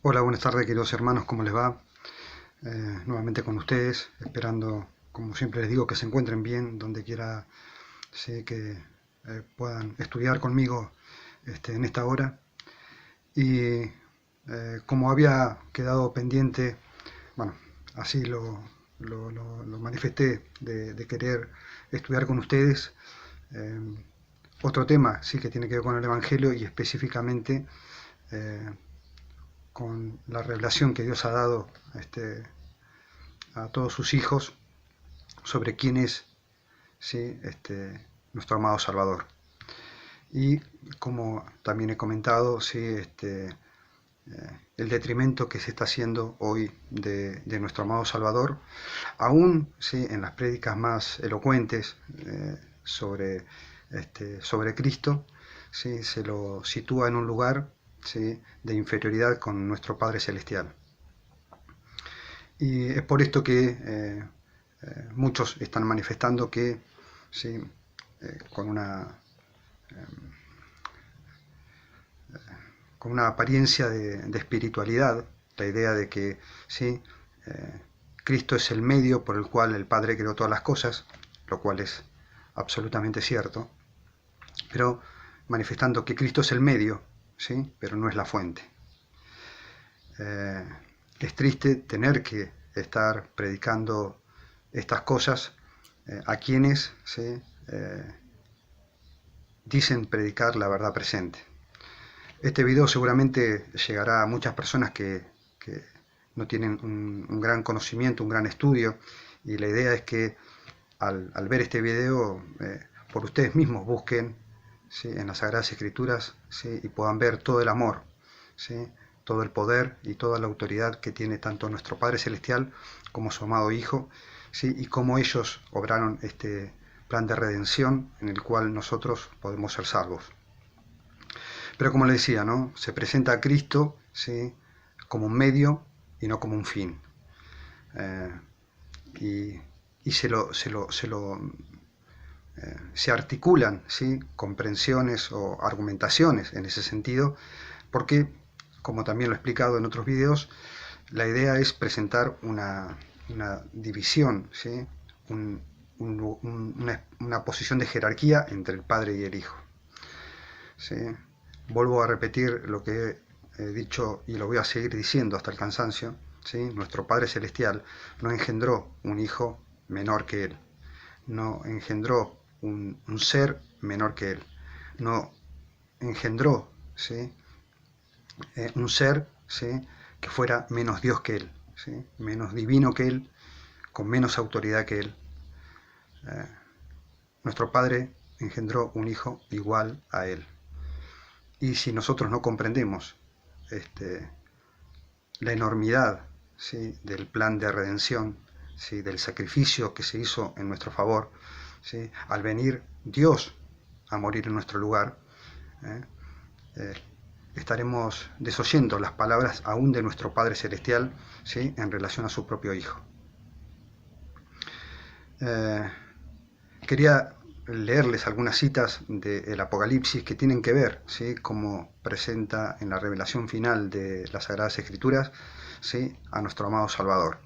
Hola, buenas tardes queridos hermanos, ¿cómo les va? Nuevamente con ustedes, esperando, como siempre les digo, que se encuentren bien donde quiera, sí, que puedan estudiar conmigo en esta hora. Y como había quedado pendiente, bueno, así lo manifesté de querer estudiar con ustedes, eh, otro tema, sí, que tiene que ver con el Evangelio y específicamente eh, con la revelación que Dios ha dado a todos sus hijos sobre quién es, ¿sí? Nuestro amado Salvador. Y como también he comentado, ¿sí? El detrimento que se está haciendo hoy de nuestro amado Salvador, aún, ¿sí? En las prédicas más elocuentes sobre Cristo, ¿sí? Se lo sitúa en un lugar, ¿sí? De inferioridad con nuestro Padre Celestial. Y es por esto que muchos están manifestando que, ¿sí? Con una apariencia de espiritualidad, la idea de que, ¿sí? Eh, Cristo es el medio por el cual el Padre creó todas las cosas, lo cual es absolutamente cierto, pero manifestando que Cristo es el medio, ¿sí? Pero no es la fuente. Eh, es triste tener que estar predicando estas cosas a quienes, ¿sí? Dicen predicar la verdad presente. Este video seguramente llegará a muchas personas que no tienen un gran conocimiento, un gran estudio, y la idea es que al ver este video, por ustedes mismos busquen, ¿sí? En las Sagradas Escrituras, ¿sí? Y puedan ver todo el amor, ¿sí? Todo el poder y toda la autoridad que tiene tanto nuestro Padre Celestial como su amado Hijo, ¿sí? Y cómo ellos obraron este plan de redención en el cual nosotros podemos ser salvos. Pero como le decía, ¿no? Se presenta a Cristo, ¿sí? Como un medio y no como un fin. Eh, y, y se articulan, ¿sí? Comprensiones o argumentaciones en ese sentido, porque, como también lo he explicado en otros videos, la idea es presentar una división, ¿sí? Una posición de jerarquía entre el Padre y el Hijo. ¿Sí? Vuelvo a repetir lo que he dicho y lo voy a seguir diciendo hasta el cansancio. ¿Sí? Nuestro Padre Celestial no engendró un hijo menor que Él, no engendró un ser menor que Él, no engendró, ¿sí? Un ser, ¿sí? Que fuera menos Dios que Él, ¿sí? Menos divino que Él, con menos autoridad que Él. Eh, Nuestro Padre engendró un hijo igual a Él. Y si nosotros no comprendemos la enormidad, ¿sí? Del plan de redención, ¿sí? Del sacrificio que se hizo en nuestro favor, ¿sí? Al venir Dios a morir en nuestro lugar, ¿eh? Eh, estaremos desoyendo las palabras aún de nuestro Padre Celestial, ¿sí? En relación a su propio Hijo. Eh, Quería leerles algunas citas del Apocalipsis que tienen que ver, ¿sí? Como presenta en la revelación final de las Sagradas Escrituras, ¿sí? A nuestro amado Salvador.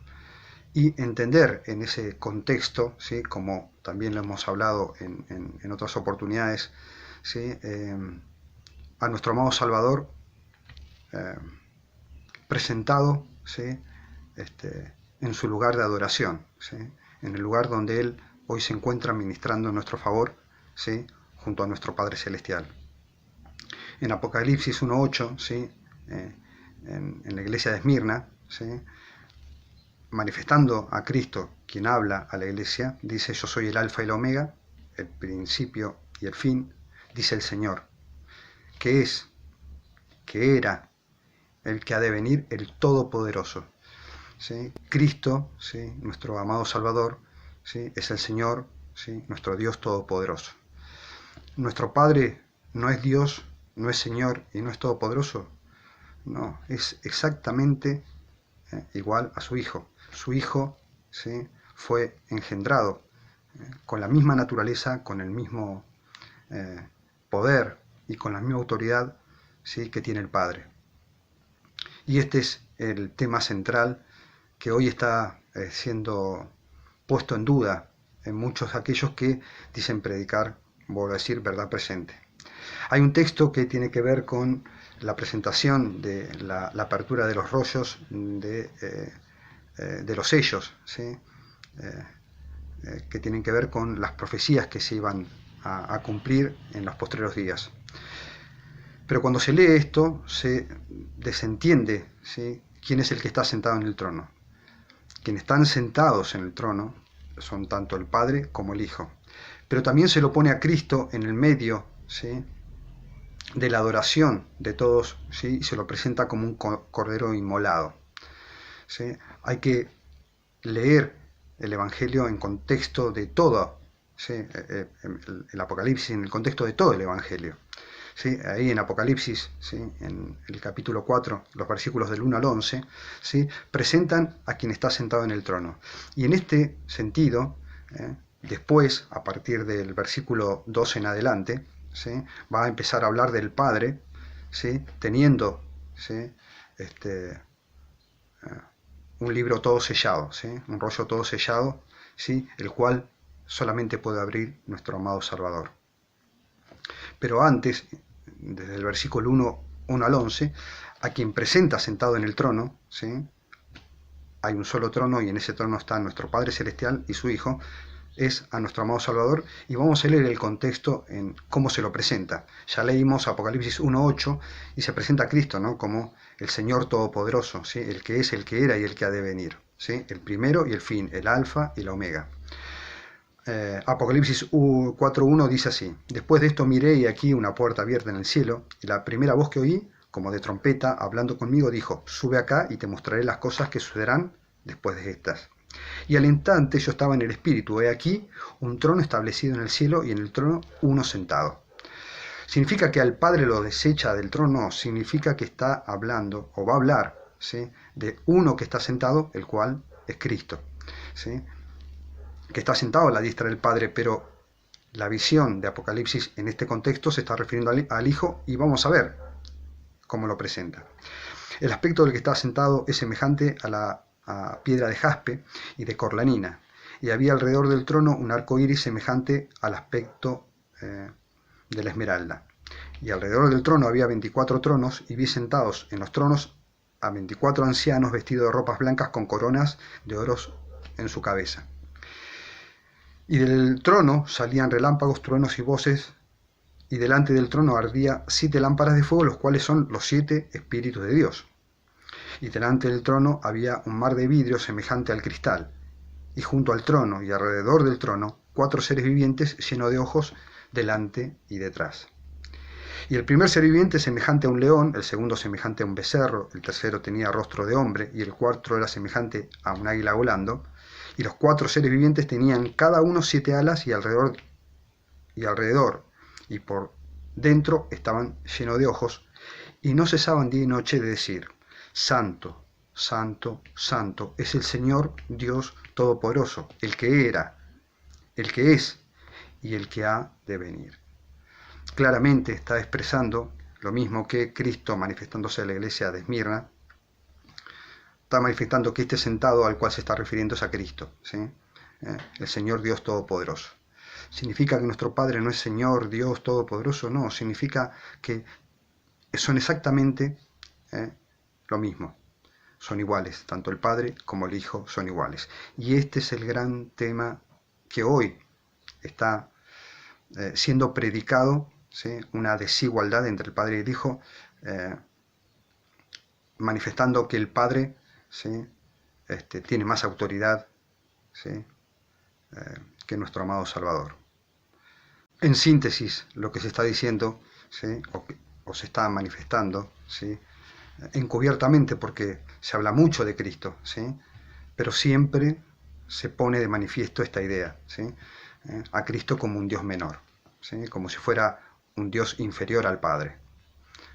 Y entender en ese contexto, ¿sí? Como también lo hemos hablado en otras oportunidades, ¿sí? A nuestro amado Salvador eh, presentado, ¿sí? En su lugar de adoración, ¿sí? En el lugar donde Él hoy se encuentra ministrando en nuestro favor, ¿sí? Junto a nuestro Padre Celestial. En Apocalipsis 1.8, ¿sí? En la iglesia de Esmirna, ¿sí? Manifestando a Cristo, quien habla a la iglesia, dice: yo soy el alfa y la omega, el principio y el fin, dice el Señor, que es, que era, el que ha de venir, el Todopoderoso. ¿Sí? Cristo, ¿sí? Nuestro amado Salvador, ¿sí? Es el Señor, ¿sí? Nuestro Dios Todopoderoso. Nuestro Padre no es Dios, no es Señor y no es Todopoderoso. No, es exactamente igual a su Hijo. Su Hijo, ¿sí? Fue engendrado con la misma naturaleza, con el mismo poder y con la misma autoridad, ¿sí? Que tiene el Padre. Y este es el tema central que hoy está siendo puesto en duda en muchos aquellos que dicen predicar, vuelvo a decir, verdad presente. Hay un texto que tiene que ver con la presentación de la apertura de los rollos de los sellos, ¿sí? Que tienen que ver con las profecías que se iban a cumplir en los postreros días. Pero cuando se lee esto, se desentiende, ¿sí?, quién es el que está sentado en el trono. Quienes están sentados en el trono son tanto el Padre como el Hijo. Pero también se lo pone a Cristo en el medio, ¿sí?, de la adoración de todos, ¿sí?, y se lo presenta como un cordero inmolado, ¿sí? Hay que leer el Evangelio en contexto de todo, ¿sí?, el Apocalipsis en el contexto de todo el Evangelio. ¿Sí? Ahí en Apocalipsis, ¿sí?, en el capítulo 4, los versículos del 1 al 11, ¿sí?, presentan a quien está sentado en el trono. Y en este sentido, después, a partir del versículo 12 en adelante, ¿sí?, va a empezar a hablar del Padre, ¿sí?, teniendo, ¿sí?, un libro todo sellado, ¿sí?, un rollo todo sellado, ¿sí?, el cual solamente puede abrir nuestro amado Salvador. Pero antes, desde el versículo 1 al 11, a quien presenta sentado en el trono, ¿sí?, hay un solo trono y en ese trono está nuestro Padre Celestial y su Hijo, es a nuestro amado Salvador, y vamos a leer el contexto en cómo se lo presenta. Ya leímos Apocalipsis 1:8 y se presenta a Cristo, ¿no?, como el Señor Todopoderoso, ¿sí?, el que es, el que era y el que ha de venir, ¿sí?, el primero y el fin, el alfa y la omega. Apocalipsis 4:1 dice así: después de esto miré y aquí una puerta abierta en el cielo, y la primera voz que oí, como de trompeta, hablando conmigo, dijo: sube acá y te mostraré las cosas que sucederán después de estas. Y al instante yo estaba en el espíritu, he aquí un trono establecido en el cielo y en el trono uno sentado. ¿Significa que al Padre lo desecha del trono? No, significa que está hablando, o va a hablar, ¿sí?, de uno que está sentado, el cual es Cristo, ¿sí?, que está sentado a la diestra del Padre, pero la visión de Apocalipsis en este contexto se está refiriendo al Hijo, y vamos a ver cómo lo presenta. El aspecto del que está sentado es semejante a piedra de jaspe y de corlanina, y había alrededor del trono un arco iris semejante al aspecto de la esmeralda. Y alrededor del trono había 24 tronos, y vi sentados en los tronos a 24 ancianos vestidos de ropas blancas con coronas de oros en su cabeza. Y del trono salían relámpagos, truenos y voces, y delante del trono ardía 7 lámparas de fuego, los cuales son los 7 espíritus de Dios. Y delante del trono había un mar de vidrio semejante al cristal, y junto al trono y alrededor del trono 4 seres vivientes llenos de ojos delante y detrás. Y el primer ser viviente semejante a un león, el segundo semejante a un becerro, el tercero tenía rostro de hombre, y el cuarto era semejante a un águila volando. Y los 4 seres vivientes tenían cada uno 7 alas, y alrededor y por dentro estaban llenos de ojos, y no cesaban día y noche de decir: Santo, Santo, Santo es el Señor Dios Todopoderoso, el que era, el que es y el que ha de venir. Claramente está expresando lo mismo que Cristo manifestándose a la iglesia de Esmirna. Está manifestando que este sentado al cual se está refiriendo es a Cristo, ¿sí?, el Señor Dios Todopoderoso. ¿Significa que nuestro Padre no es Señor Dios Todopoderoso? No, significa que son exactamente lo mismo. Son iguales, tanto el Padre como el Hijo son iguales. Y este es el gran tema que hoy está siendo predicado, ¿sí?, una desigualdad entre el Padre y el Hijo, manifestando que el Padre, ¿sí?, tiene más autoridad, ¿sí?, que nuestro amado Salvador. En síntesis, lo que se está diciendo, ¿sí?, o se está manifestando, ¿sí?, encubiertamente, porque se habla mucho de Cristo, ¿sí?, pero siempre se pone de manifiesto esta idea, ¿sí?, a Cristo como un Dios menor, ¿sí?, como si fuera un Dios inferior al Padre,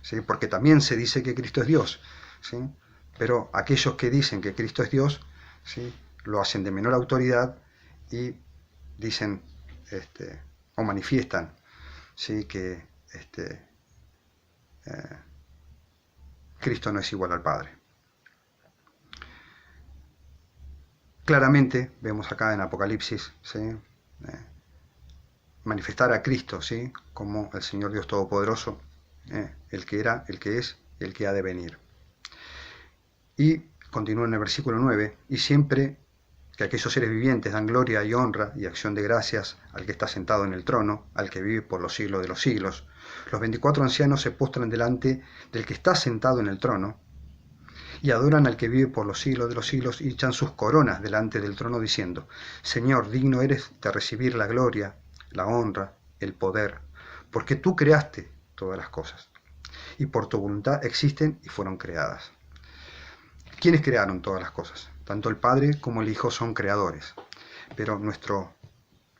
¿sí?, porque también se dice que Cristo es Dios, ¿sí?, pero aquellos que dicen que Cristo es Dios, ¿sí?, lo hacen de menor autoridad y dicen o manifiestan, ¿sí?, que Cristo no es igual al Padre. Claramente vemos acá en Apocalipsis, ¿sí? Manifestar a Cristo, ¿sí? Como el Señor Dios Todopoderoso, el que era, el que es, el que ha de venir. Y continúa en el versículo 9, y siempre que aquellos seres vivientes dan gloria y honra y acción de gracias al que está sentado en el trono, al que vive por los siglos de los siglos, los 24 ancianos se postran delante del que está sentado en el trono y adoran al que vive por los siglos de los siglos y echan sus coronas delante del trono diciendo: Señor, digno eres de recibir la gloria, la honra, el poder, porque tú creaste todas las cosas y por tu voluntad existen y fueron creadas. ¿Quiénes crearon todas las cosas? Tanto el Padre como el Hijo son creadores, pero nuestro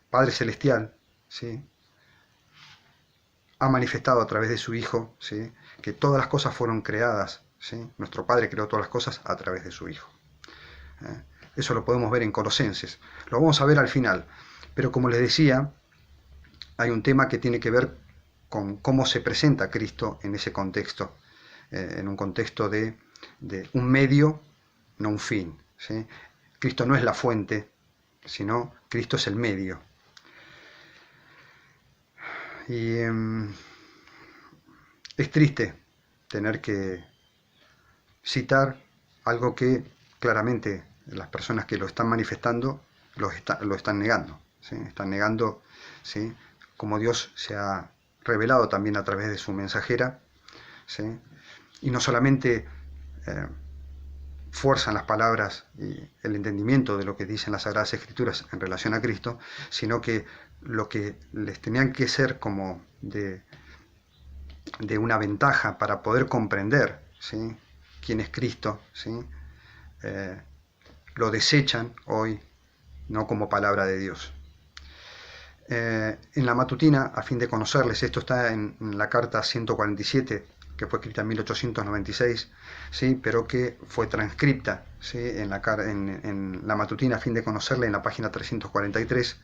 Padre Celestial, ¿sí?, ha manifestado a través de su Hijo, ¿sí?, que todas las cosas fueron creadas, ¿sí? Nuestro Padre creó todas las cosas a través de su Hijo. Eso lo podemos ver en Colosenses. Lo vamos a ver al final. Pero como les decía, hay un tema que tiene que ver con cómo se presenta Cristo en ese contexto, en un contexto de un medio, no un fin, ¿sí? Cristo no es la fuente, sino Cristo es el medio. Y es triste tener que citar algo que claramente las personas que lo están manifestando lo están negando, ¿sí? Están negando, ¿sí?, como Dios se ha revelado también a través de su mensajera, ¿sí? Y no solamente fuerzan las palabras y el entendimiento de lo que dicen las Sagradas Escrituras en relación a Cristo, sino que lo que les tenían que ser como de una ventaja para poder comprender, ¿sí?, quién es Cristo, ¿sí?, lo desechan hoy, no como palabra de Dios. En la matutina, a fin de conocerles, esto está en la carta 147, que fue escrita en 1896, ¿sí?, pero que fue transcripta, ¿sí?, en la matutina, a fin de conocerle, en la página 343,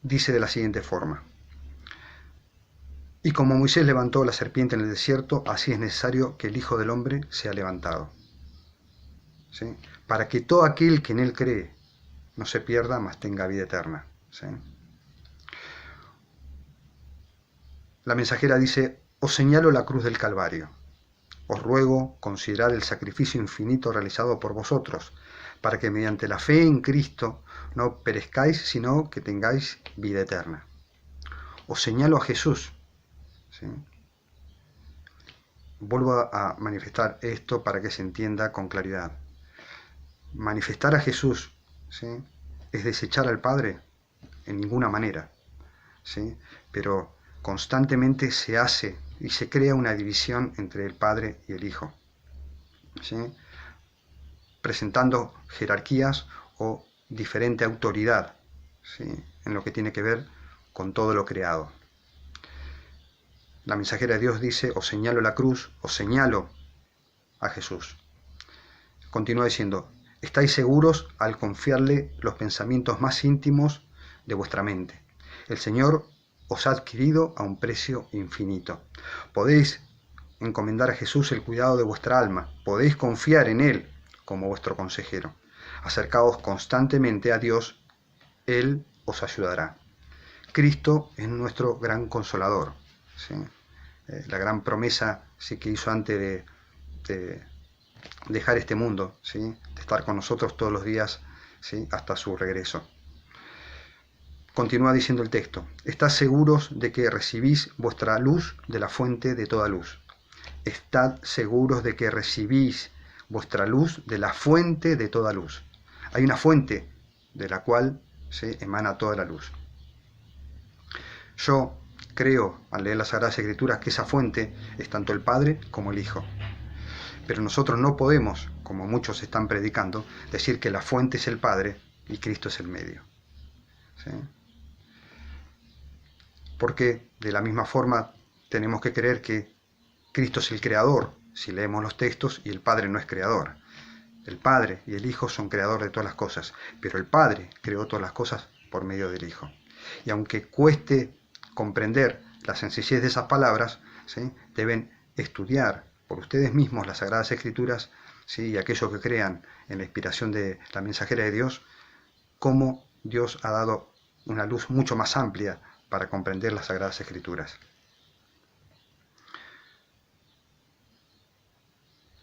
dice de la siguiente forma: Y como Moisés levantó la serpiente en el desierto, así es necesario que el Hijo del Hombre sea levantado, ¿sí?, para que todo aquel que en él cree no se pierda, mas tenga vida eterna, ¿sí? La mensajera dice: Os señalo la cruz del Calvario. Os ruego considerar el sacrificio infinito realizado por vosotros, para que mediante la fe en Cristo no perezcáis, sino que tengáis vida eterna. Os señalo a Jesús, ¿sí? Vuelvo a manifestar esto para que se entienda con claridad. Manifestar a Jesús, ¿sí?, es desechar al Padre en ninguna manera, ¿sí?, pero constantemente se hace y se crea una división entre el Padre y el Hijo, ¿sí?, presentando jerarquías o diferente autoridad, ¿sí?, en lo que tiene que ver con todo lo creado. La mensajera de Dios dice: os señalo la cruz, os señalo a Jesús. Continúa diciendo: estáis seguros al confiarle los pensamientos más íntimos de vuestra mente. El Señor os ha adquirido a un precio infinito. Podéis encomendar a Jesús el cuidado de vuestra alma. Podéis confiar en Él como vuestro consejero. Acercaos constantemente a Dios, Él os ayudará. Cristo es nuestro gran consolador, ¿sí? La gran promesa, sí, que hizo antes de dejar este mundo, ¿sí?, de estar con nosotros todos los días, ¿sí?, hasta su regreso. Continúa diciendo el texto: estad seguros de que recibís vuestra luz de la fuente de toda luz. Estad seguros de que recibís vuestra luz de la fuente de toda luz. Hay una fuente de la cual se emana toda la luz. Yo creo, al leer las Sagradas Escrituras, que esa fuente es tanto el Padre como el Hijo. Pero nosotros no podemos, como muchos están predicando, decir que la fuente es el Padre y Cristo es el medio, ¿sí? Porque de la misma forma tenemos que creer que Cristo es el creador, si leemos los textos, y el Padre no es creador. El Padre y el Hijo son creadores de todas las cosas, pero el Padre creó todas las cosas por medio del Hijo. Y aunque cueste comprender la sencillez de esas palabras, ¿sí?, deben estudiar por ustedes mismos las Sagradas Escrituras, ¿sí? Y aquellos que crean en la inspiración de la mensajera de Dios, cómo Dios ha dado una luz mucho más amplia para comprender las Sagradas Escrituras.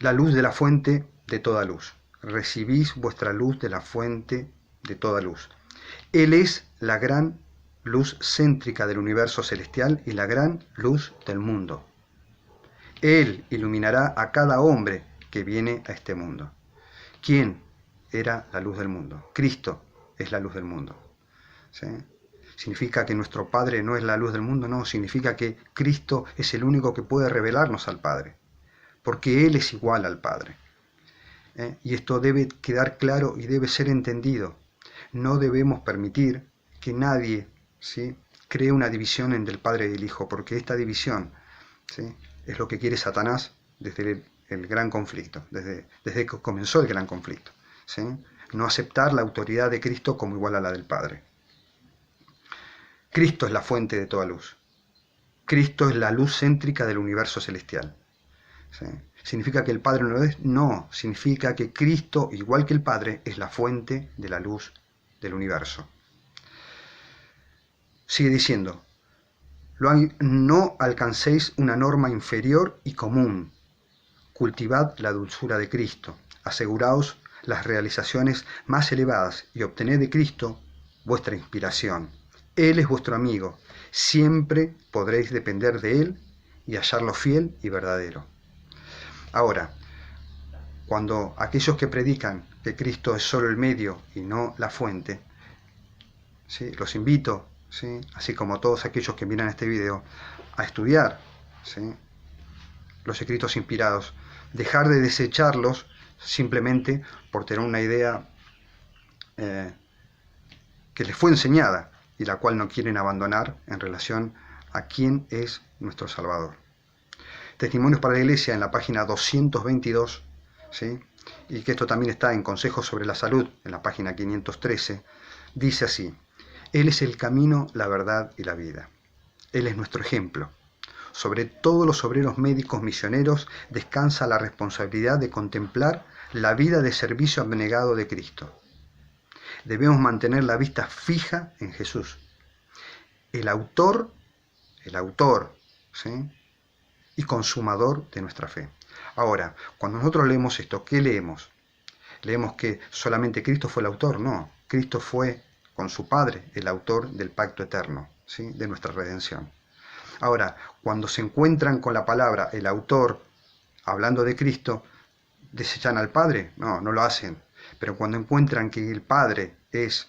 La luz de la fuente de toda luz. Recibís vuestra luz de la fuente de toda luz. Él es la gran luz céntrica del universo celestial y la gran luz del mundo. Él iluminará a cada hombre que viene a este mundo. ¿Quién era la luz del mundo? Cristo es la luz del mundo. ¿Sí? ¿Significa que nuestro Padre no es la luz del mundo? No, significa que Cristo es el único que puede revelarnos al Padre, porque Él es igual al Padre. Y esto debe quedar claro y debe ser entendido. No debemos permitir que nadie, ¿sí?, cree una división entre el Padre y el Hijo, porque esta división, ¿sí?, es lo que quiere Satanás desde el gran conflicto, desde que comenzó el gran conflicto. ¿Sí? No aceptar la autoridad de Cristo como igual a la del Padre. Cristo es la fuente de toda luz. Cristo es la luz céntrica del universo celestial. ¿Sí? ¿Significa que el Padre no lo es? No, significa que Cristo, igual que el Padre, es la fuente de la luz del universo. Sigue diciendo, no alcancéis una norma inferior y común. Cultivad la dulzura de Cristo. Aseguraos las realizaciones más elevadas y obtened de Cristo vuestra inspiración. Él es vuestro amigo. Siempre podréis depender de Él y hallarlo fiel y verdadero. Ahora, cuando aquellos que predican que Cristo es solo el medio y no la fuente, ¿sí?, los invito, ¿sí?, así como todos aquellos que miran este video, a estudiar, ¿sí?, los escritos inspirados, dejar de desecharlos simplemente por tener una idea que les fue enseñada y la cual no quieren abandonar en relación a quién es nuestro Salvador. Testimonios para la Iglesia en la página 222, ¿sí?, y que esto también está en Consejos sobre la Salud en la página 513, dice así: Él es el camino, la verdad y la vida. Él es nuestro ejemplo. Sobre todos los obreros médicos misioneros descansa la responsabilidad de contemplar la vida de servicio abnegado de Cristo. Debemos mantener la vista fija en Jesús, el autor, ¿sí?, y consumador de nuestra fe. Ahora, cuando nosotros leemos esto, ¿qué leemos? ¿Leemos que solamente Cristo fue el autor? No, Cristo fue con su Padre el autor del pacto eterno, ¿sí?, de nuestra redención. Ahora, cuando se encuentran con la palabra el autor hablando de Cristo, ¿desechan al Padre? No, no lo hacen. Pero cuando encuentran que el Padre es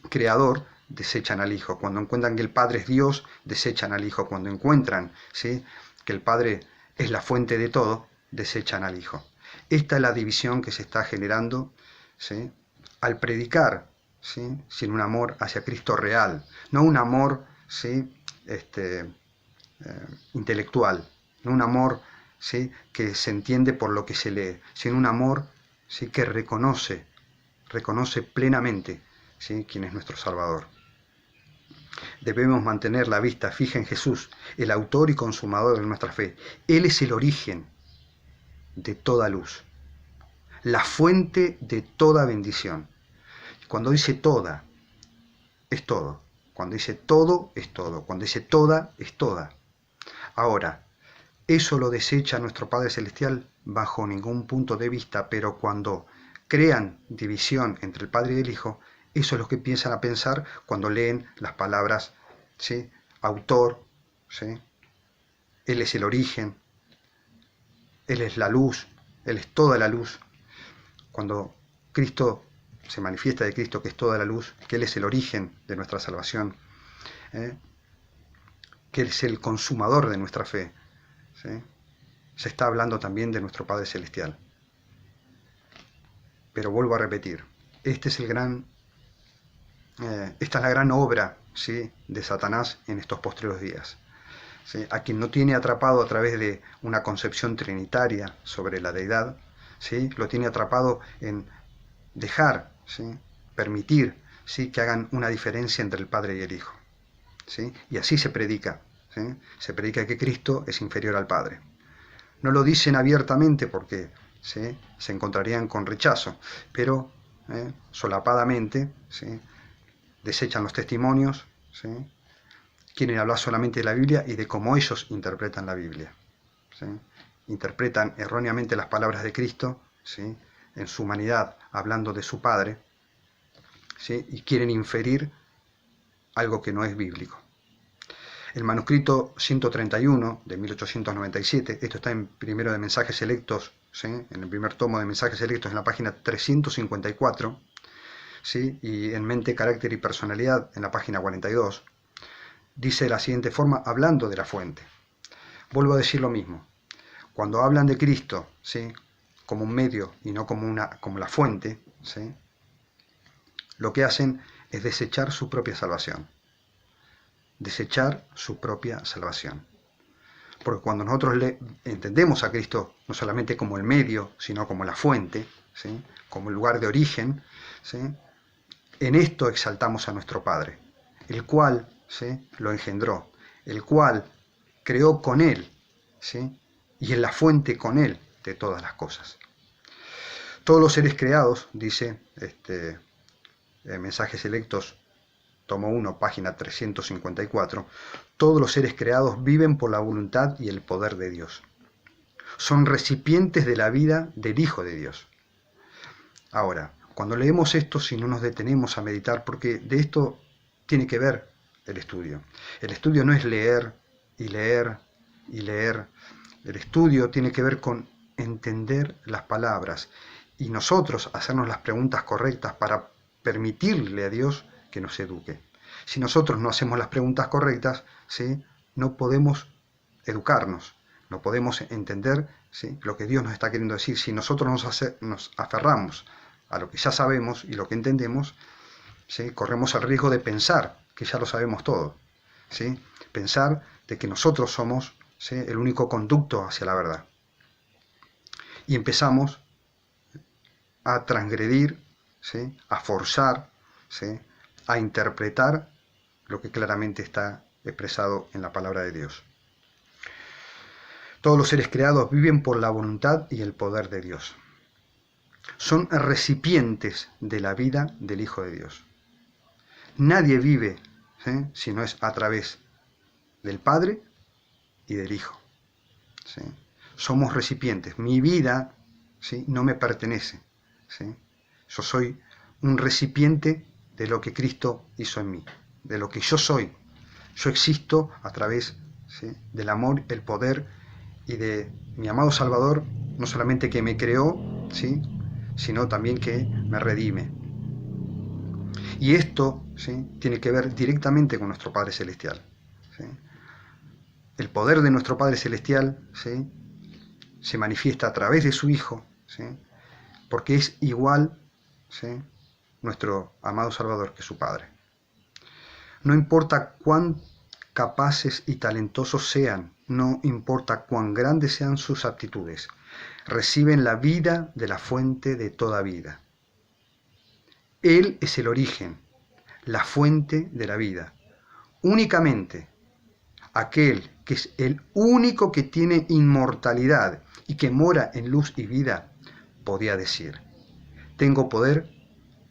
creador, desechan al Hijo. Cuando encuentran que el Padre es Dios, desechan al Hijo. Cuando encuentran, ¿sí?, que el Padre es la fuente de todo, desechan al Hijo. Esta es la división que se está generando, ¿sí?, al predicar, ¿sí?, sin un amor hacia Cristo real, no un amor, ¿sí?, intelectual, no un amor, ¿sí?, que se entiende por lo que se lee, sino un amor, ¿sí?, que reconoce plenamente, ¿sí?, quién es nuestro Salvador. Debemos mantener la vista fija en Jesús, el autor y consumador de nuestra fe. Él es el origen de toda luz, la fuente de toda bendición. Cuando dice toda, es todo. Cuando dice todo, es todo. Cuando dice toda, es toda. Ahora, eso lo desecha nuestro Padre Celestial bajo ningún punto de vista, pero cuando crean división entre el Padre y el Hijo, eso es lo que empiezan a pensar cuando leen las palabras, ¿sí?, autor, ¿sí?, Él es el origen, Él es la luz, Él es toda la luz. Cuando Cristo se manifiesta de Cristo, que es toda la luz, que Él es el origen de nuestra salvación, que Él es el consumador de nuestra fe, ¿sí?, se está hablando también de nuestro Padre Celestial. Pero vuelvo a repetir, esta es la gran obra, ¿sí?, de Satanás en estos postreros días. ¿Sí? A quien no tiene atrapado a través de una concepción trinitaria sobre la deidad, ¿sí?, lo tiene atrapado en dejar, ¿sí?, permitir, ¿sí?, que hagan una diferencia entre el Padre y el Hijo. ¿Sí? Y así se predica. ¿Sí? Se predica que Cristo es inferior al Padre. No lo dicen abiertamente porque ¿sí? se encontrarían con rechazo, pero solapadamente ¿sí? desechan los testimonios, ¿sí? quieren hablar solamente de la Biblia y de cómo ellos interpretan la Biblia. ¿Sí? Interpretan erróneamente las palabras de Cristo, ¿sí? en su humanidad, hablando de su Padre, ¿sí? y quieren inferir algo que no es bíblico. El manuscrito 131 de 1897, esto está en primero de Mensajes Selectos, ¿sí? en el primer tomo de Mensajes Selectos, en la página 354, ¿sí? y en Mente, Carácter y Personalidad, en la página 42, dice de la siguiente forma, hablando de la fuente. Vuelvo a decir lo mismo. Cuando hablan de Cristo, ¿sí? como un medio y no como la fuente, ¿sí? lo que hacen es desechar su propia salvación. Desechar su propia salvación. Porque cuando nosotros entendemos a Cristo no solamente como el medio, sino como la fuente, ¿sí? como el lugar de origen, ¿sí? en esto exaltamos a nuestro Padre, el cual ¿sí? lo engendró, el cual creó con Él, ¿sí? y es la fuente con Él de todas las cosas. Todos los seres creados, dice Mensajes Selectos, tomo 1, página 354, todos los seres creados viven por la voluntad y el poder de Dios. Son recipientes de la vida del Hijo de Dios. Ahora, cuando leemos esto, si no nos detenemos a meditar, porque de esto tiene que ver el estudio. El estudio no es leer y leer y leer. El estudio tiene que ver con entender las palabras y nosotros hacernos las preguntas correctas para permitirle a Dios que nos eduque. Si nosotros no hacemos las preguntas correctas, ¿sí? no podemos educarnos, no podemos entender ¿sí? lo que Dios nos está queriendo decir. Si nosotros nos aferramos a lo que ya sabemos y lo que entendemos, ¿sí? corremos el riesgo de pensar que ya lo sabemos todo. ¿Sí? Pensar de que nosotros somos ¿sí? el único conducto hacia la verdad. Y empezamos a transgredir, ¿sí? a forzar, ¿sí? a interpretar lo que claramente está expresado en la palabra de Dios. Todos los seres creados viven por la voluntad y el poder de Dios. Son recipientes de la vida del Hijo de Dios. Nadie vive ¿sí? si no es a través del Padre y del Hijo. ¿Sí? Somos recipientes. Mi vida ¿sí? no me pertenece. ¿Sí? Yo soy un recipiente de lo que Cristo hizo en mí, de lo que yo soy. Yo existo a través ¿sí? del amor, el poder y de mi amado Salvador, no solamente que me creó, ¿sí? sino también que me redime. Y esto ¿sí? tiene que ver directamente con nuestro Padre Celestial. ¿Sí? El poder de nuestro Padre Celestial ¿sí? se manifiesta a través de su Hijo, ¿sí? porque es igual ¿sí? nuestro amado Salvador que su Padre. No importa cuán capaces y talentosos sean, no importa cuán grandes sean sus aptitudes, reciben la vida de la fuente de toda vida. Él es el origen, la fuente de la vida. Únicamente aquel que es el único que tiene inmortalidad y que mora en luz y vida, podía decir, tengo poder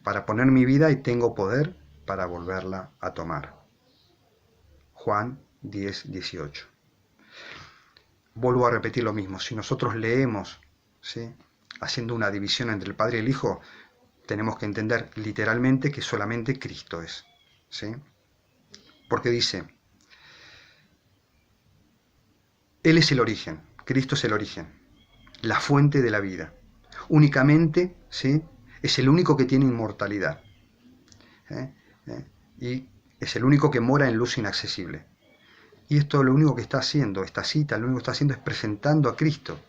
para poner mi vida y tengo poder para volverla a tomar. Juan 10, 18. Vuelvo a repetir lo mismo, si nosotros leemos, ¿sí? haciendo una división entre el Padre y el Hijo, tenemos que entender literalmente que solamente Cristo es. ¿Sí? Porque dice, Él es el origen, Cristo es el origen, la fuente de la vida. Únicamente, ¿sí? es el único que tiene inmortalidad. Y es el único que mora en luz inaccesible. Y esto lo único que está haciendo, esta cita, lo único que está haciendo es presentando a Cristo.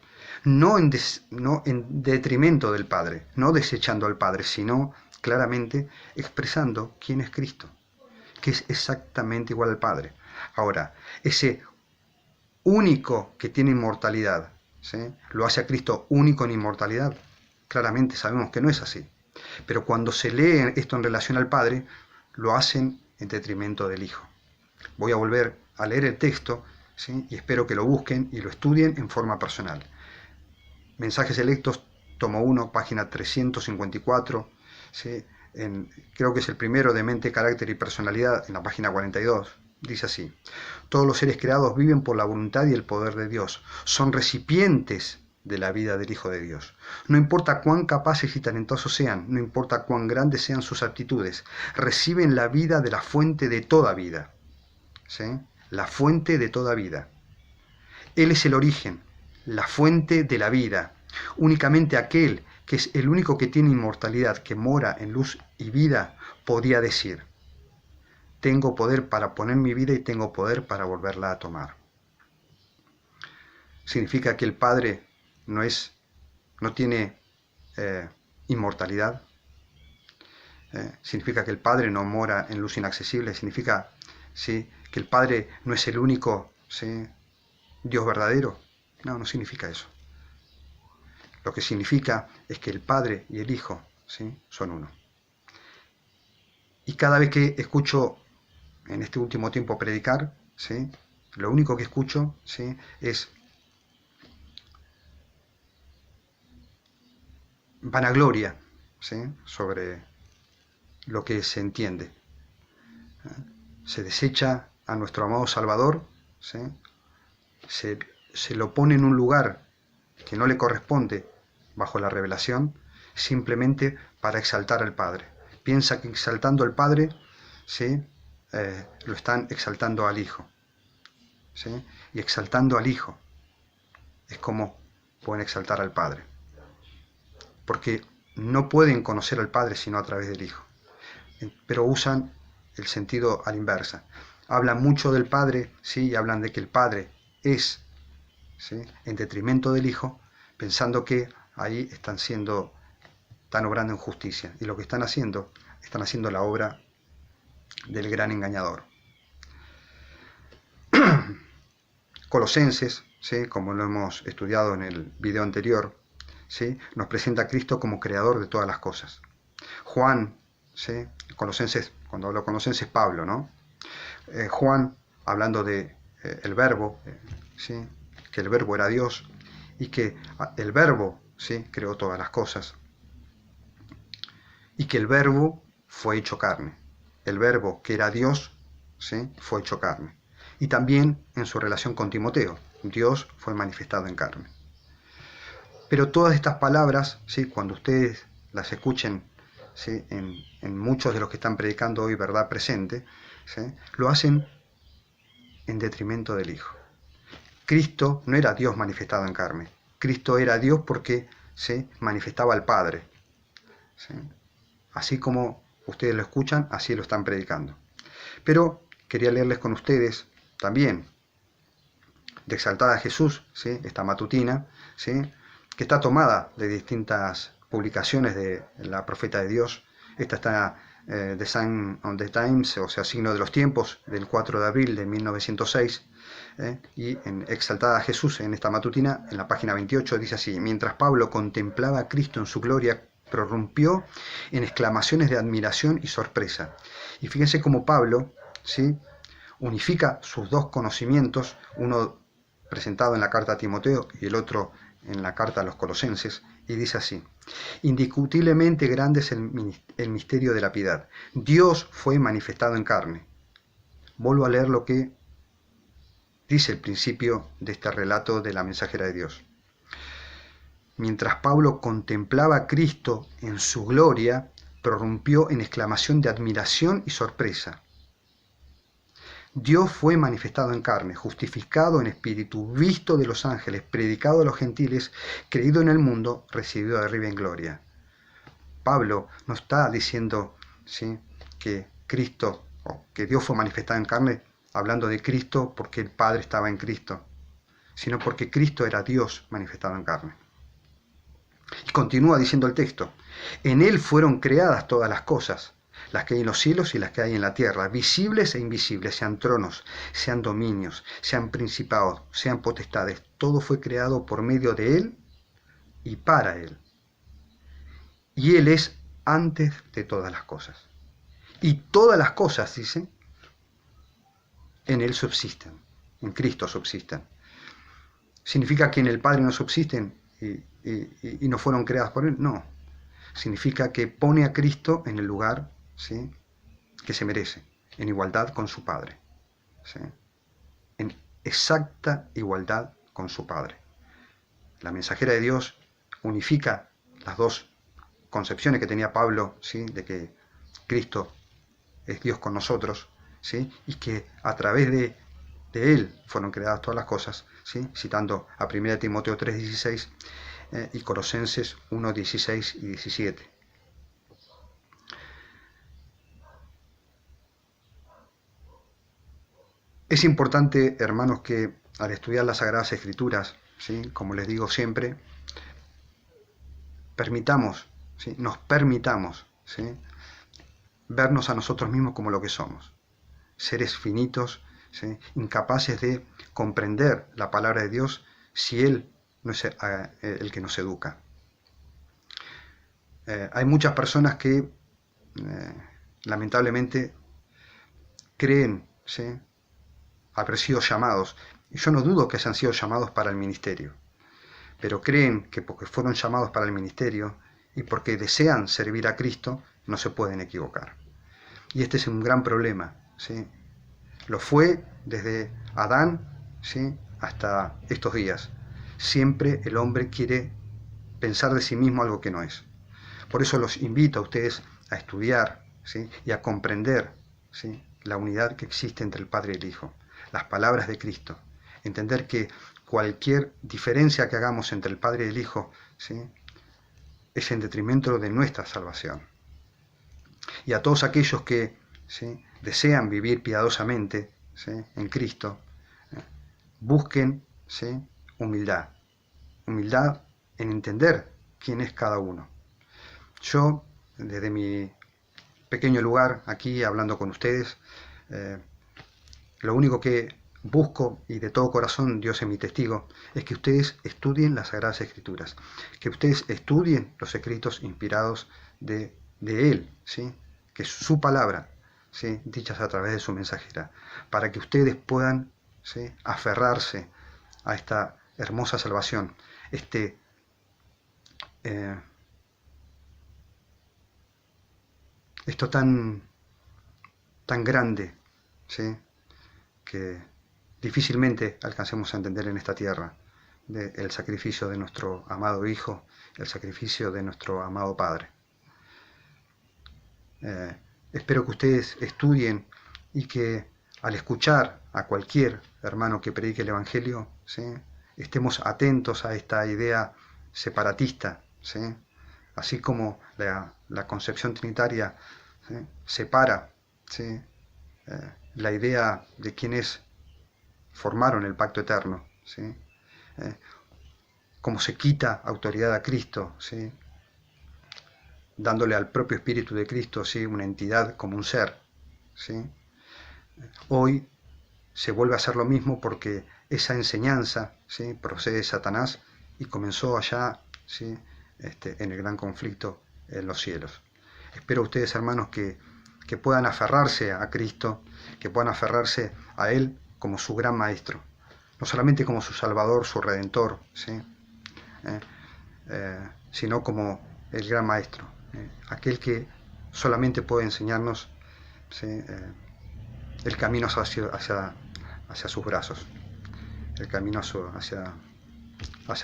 No en detrimento del Padre, no desechando al Padre, sino claramente expresando quién es Cristo, que es exactamente igual al Padre. Ahora, ese único que tiene inmortalidad, ¿sí? lo hace a Cristo único en inmortalidad. Claramente sabemos que no es así. Pero cuando se lee esto en relación al Padre, lo hacen en detrimento del Hijo. Voy a volver a leer el texto ¿sí? Y espero que lo busquen y lo estudien en forma personal. Mensajes Selectos, tomo 1, página 354, ¿sí? Creo que es el primero de Mente, Carácter y Personalidad, en la página 42. Dice así: todos los seres creados viven por la voluntad y el poder de Dios. Son recipientes de la vida del Hijo de Dios. No importa cuán capaces y talentosos sean, no importa cuán grandes sean sus aptitudes, reciben la vida de la fuente de toda vida. ¿Sí? La fuente de toda vida. Él es el origen, la fuente de la vida. Únicamente aquel que es el único que tiene inmortalidad, que mora en luz y vida, podía decir: tengo poder para poner mi vida y tengo poder para volverla a tomar. Significa que el Padre no tiene inmortalidad. Significa que el Padre no mora en luz inaccesible. Significa, ¿sí?, que el Padre no es el único, ¿sí?, Dios verdadero. No, no significa eso. Lo que significa es que el Padre y el Hijo, ¿sí?, son uno. Y cada vez que escucho en este último tiempo predicar, ¿sí?, lo único que escucho, ¿sí?, es vanagloria, ¿sí?, sobre lo que se entiende. Se desecha a nuestro amado Salvador, ¿sí?, se lo pone en un lugar que no le corresponde bajo la revelación, simplemente para exaltar al Padre. Piensa que exaltando al Padre, ¿sí?, lo están exaltando al Hijo, ¿sí?, y exaltando al Hijo es como pueden exaltar al Padre, porque no pueden conocer al Padre sino a través del Hijo, pero usan el sentido a la inversa. Hablan mucho del Padre, ¿sí?, y hablan de que el Padre es, ¿sí?, en detrimento del Hijo, pensando que ahí están obrando en justicia, y lo que están haciendo la obra del gran engañador. Colosenses, ¿sí?, como lo hemos estudiado en el video anterior, ¿sí?, nos presenta a Cristo como creador de todas las cosas. Juan, ¿sí?, Colosenses, cuando hablo de Colosenses, Pablo, ¿no? Juan, hablando de el Verbo, ¿sí?, que el Verbo era Dios y que el Verbo, ¿sí?, creó todas las cosas, y que el Verbo fue hecho carne. El Verbo, que era Dios, ¿sí?, fue hecho carne. Y también en su relación con Timoteo, Dios fue manifestado en carne. Pero todas estas palabras, ¿sí?, cuando ustedes las escuchen, ¿sí?, en muchos de los que están predicando hoy verdad presente, ¿sí?, lo hacen en detrimento del Hijo. Cristo no era Dios manifestado en carne. Cristo era Dios porque se manifestaba al Padre, ¿sí? Así como ustedes lo escuchan, así lo están predicando. Pero quería leerles con ustedes también de Exaltada a Jesús, ¿sí?, esta matutina, ¿sí?, que está tomada de distintas publicaciones de la Profeta de Dios. Esta está The Sign of the Times, o sea, Signo de los Tiempos, del 4 de abril de 1906. Y en Exaltada a Jesús, en esta matutina, en la página 28, dice así: mientras Pablo contemplaba a Cristo en su gloria, prorrumpió en exclamaciones de admiración y sorpresa. Y fíjense cómo Pablo, ¿sí?, unifica sus dos conocimientos, uno presentado en la carta a Timoteo y el otro en la carta a los Colosenses, y dice así: indiscutiblemente grande es el misterio de la piedad. Dios fue manifestado en carne. Vuelvo a leer lo que dice el principio de este relato de la mensajera de Dios. Mientras Pablo contemplaba a Cristo en su gloria, prorrumpió en exclamación de admiración y sorpresa. Dios fue manifestado en carne, justificado en espíritu, visto de los ángeles, predicado a los gentiles, creído en el mundo, recibido de arriba en gloria. Pablo no está diciendo, ¿sí?, que Cristo, o que Dios fue manifestado en carne, hablando de Cristo porque el Padre estaba en Cristo, sino porque Cristo era Dios manifestado en carne. Y continúa diciendo el texto: en Él fueron creadas todas las cosas, las que hay en los cielos y las que hay en la tierra, visibles e invisibles, sean tronos, sean dominios, sean principados, sean potestades. Todo fue creado por medio de Él y para Él. Y Él es antes de todas las cosas. Y todas las cosas, dice, en Él subsisten. en Cristo subsisten. ¿Significa que en el Padre no subsisten y no fueron creadas por Él? No. Significa que pone a Cristo en el lugar, ¿sí?, que se merece, en igualdad con su Padre, ¿sí?, en exacta igualdad con su Padre. La mensajera de Dios unifica las dos concepciones que tenía Pablo, ¿sí?, de que Cristo es Dios con nosotros, ¿sí?, y que a través de Él fueron creadas todas las cosas, ¿sí?, citando a 1 Timoteo 3:16 y Colosenses 1:16 y 17. Es importante, hermanos, que al estudiar las Sagradas Escrituras, ¿sí?, como les digo siempre, permitamos, ¿sí?, nos permitamos, ¿sí?, vernos a nosotros mismos como lo que somos, seres finitos, ¿sí?, incapaces de comprender la palabra de Dios si Él no es el que nos educa. Hay muchas personas que lamentablemente creen, ¿sí?, haber sido llamados, y yo no dudo que se han sido llamados para el ministerio, pero creen que porque fueron llamados para el ministerio y porque desean servir a Cristo, no se pueden equivocar. Y este es un gran problema, ¿sí? Lo fue desde Adán, ¿sí?, hasta estos días. Siempre el hombre quiere pensar de sí mismo algo que no es. Por eso los invito a ustedes a estudiar, ¿sí?, y a comprender, ¿sí?, la unidad que existe entre el Padre y el Hijo, las palabras de Cristo, entender que cualquier diferencia que hagamos entre el Padre y el Hijo, ¿sí?, es en detrimento de nuestra salvación. Y a todos aquellos que, ¿sí?, desean vivir piadosamente, ¿sí?, en Cristo, busquen, ¿sí?, humildad en entender quién es cada uno. Yo, desde mi pequeño lugar aquí hablando con ustedes, lo único que busco, y de todo corazón Dios es mi testigo, es que ustedes estudien las Sagradas Escrituras, que ustedes estudien los escritos inspirados de Él, ¿sí?, que es su palabra, ¿sí?, dichas a través de su mensajera, para que ustedes puedan, ¿sí?, aferrarse a esta hermosa salvación, esto tan grande, ¿sí?, que difícilmente alcancemos a entender en esta tierra, el sacrificio de nuestro amado Hijo, el sacrificio de nuestro amado Padre. Espero que ustedes estudien y que al escuchar a cualquier hermano que predique el Evangelio, ¿sí?, estemos atentos a esta idea separatista, ¿sí?, así como la concepción trinitaria, ¿sí?, separa, ¿sí?, la idea de quienes formaron el pacto eterno, ¿sí?, como se quita autoridad a Cristo, ¿sí?, dándole al propio Espíritu de Cristo, ¿sí?, una entidad como un ser, ¿sí?, hoy se vuelve a hacer lo mismo porque esa enseñanza, ¿sí?, procede de Satanás y comenzó allá, ¿sí?, en el gran conflicto en los cielos. Espero ustedes, hermanos, que puedan aferrarse a Cristo, que puedan aferrarse a Él como su gran maestro, no solamente como su Salvador, su Redentor, ¿sí?, sino como el gran maestro, aquel que solamente puede enseñarnos, ¿sí?, el camino hacia sus brazos, el camino hacia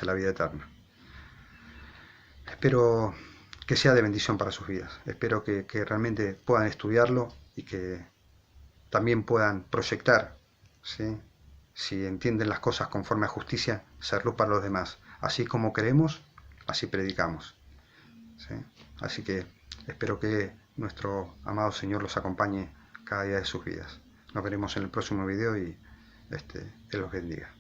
la vida eterna. Espero que sea de bendición para sus vidas. Espero que realmente puedan estudiarlo y que también puedan proyectar, ¿sí?, si entienden las cosas conforme a justicia, ser luz para los demás. Así como creemos, así predicamos, ¿sí? Así que espero que nuestro amado Señor los acompañe cada día de sus vidas. Nos veremos en el próximo video y Él los bendiga.